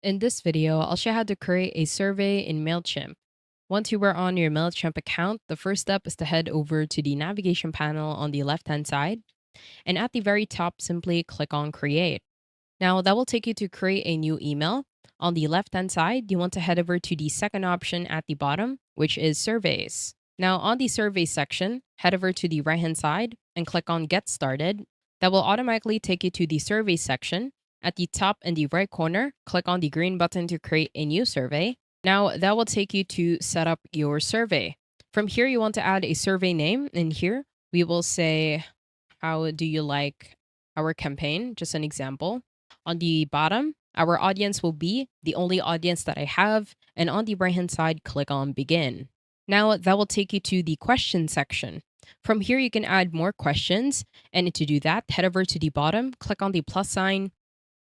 In this video, I'll show you how to create a survey in Mailchimp. Once you are on your Mailchimp account, the first step is to head over to the navigation panel on the left-hand side, and at the very top, simply click on Create. Now, that will take you to create a new email. On the left-hand side, you want to head over to the second option at the bottom, which is Surveys. Now, on the Surveys section, head over to the right-hand side and click on Get Started. That will automatically take you to the Surveys section. At the top in the right corner, click on the green button to create a new survey. Now, that will take you to set up your survey. From here, you want to add a survey name. And here, we will say, how do you like our campaign? Just an example. On the bottom, our audience will be the only audience that I have. And on the right-hand side, click on Begin. Now, that will take you to the question section. From here, you can add more questions. And to do that, head over to the bottom, click on the plus sign.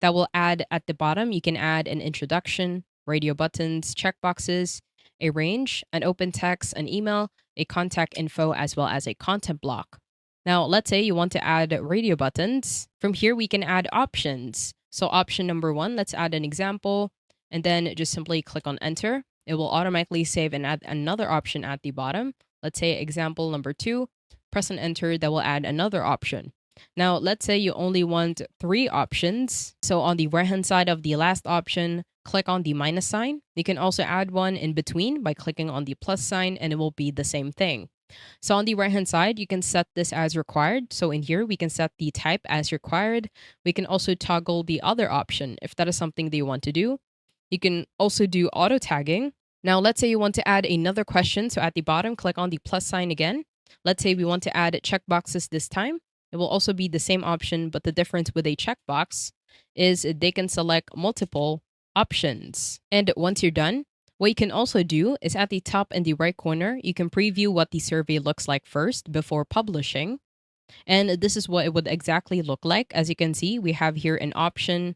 That will add at the bottom, you can add an introduction, radio buttons, checkboxes, a range, an open text, an email, a contact info, as well as a content block. Now, let's say you want to add radio buttons. From here, we can add options. So option number 1, let's add an example, and then just simply click on enter. It will automatically save and add another option at the bottom. Let's say example number 2, press and enter, that will add another option. Now, let's say you only want 3 options. So on the right-hand side of the last option, click on the minus sign. You can also add one in between by clicking on the plus sign, and it will be the same thing. So on the right-hand side, you can set this as required. So in here, we can set the type as required. We can also toggle the other option if that is something that you want to do. You can also do auto tagging. Now, let's say you want to add another question. So at the bottom, click on the plus sign again. Let's say we want to add checkboxes this time. It will also be the same option, but the difference with a checkbox is they can select multiple options. And once you're done, what you can also do is at the top in the right corner, you can preview what the survey looks like first before publishing. And this is what it would exactly look like. As you can see, we have here an option.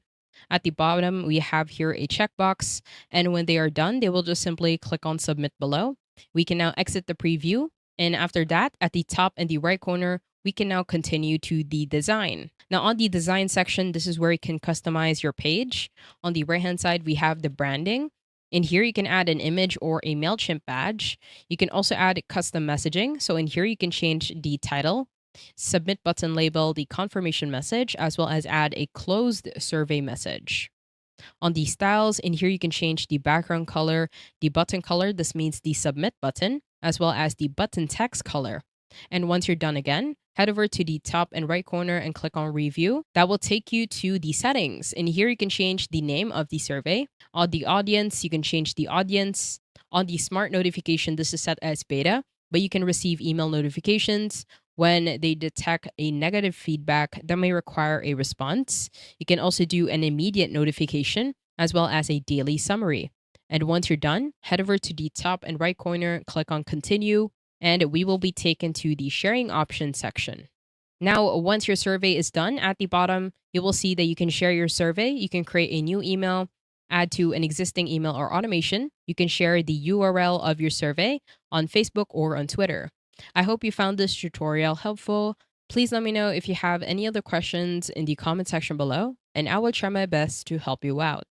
At the bottom, we have here a checkbox. And when they are done, they will just simply click on Submit below. We can now exit the preview. And after that, at the top in the right corner, we can now continue to the design. Now on the design section, this is where you can customize your page. On the right-hand side, we have the branding. In here, you can add an image or a Mailchimp badge. You can also add custom messaging. So in here, you can change the title, submit button label, the confirmation message, as well as add a closed survey message. On the styles, in here, you can change the background color, the button color. This means the submit button, as well as the button text color. And once you're done again, head over to the top and right corner and click on review. That will take you to the settings. And here you can change the name of the survey. On the audience, you can change the audience. On the smart notification, this is set as beta, but you can receive email notifications when they detect a negative feedback that may require a response. You can also do an immediate notification as well as a daily summary. And once you're done, head over to the top and right corner, click on continue, and we will be taken to the sharing options section. Now, once your survey is done, at the bottom, you will see that you can share your survey. You can create a new email, add to an existing email or automation. You can share the URL of your survey on Facebook or on Twitter. I hope you found this tutorial helpful. Please let me know if you have any other questions in the comment section below, and I will try my best to help you out.